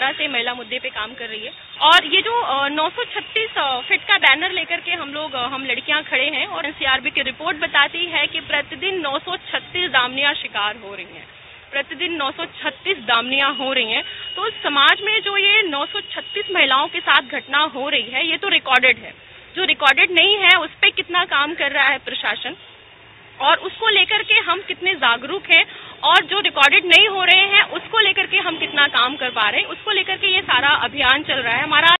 तरह से महिला मुद्दे पे काम कर रही है। और ये जो 936 फिट का बैनर लेकर के हम लड़कियां खड़े हैं और एनसीआरबी की रिपोर्ट बताती है कि प्रतिदिन 936 दामनियां शिकार हो रही हैं, प्रतिदिन 936 दामनियां हो रही हैं। तो समाज में जो ये 936 महिलाओं के साथ घटना हो रही है, ये तो रिकॉर्डेड है। जो रिकॉर्डेड नहीं है उस पर कितना काम कर रहा है प्रशासन, और उसको लेकर के हम कितने जागरूक हैं, और जो रिकॉर्डेड नहीं हो रहे हैं उसको लेकर के हम कितना काम कर पा रहे हैं, उसको लेकर के ये सारा अभियान चल रहा है हमारा।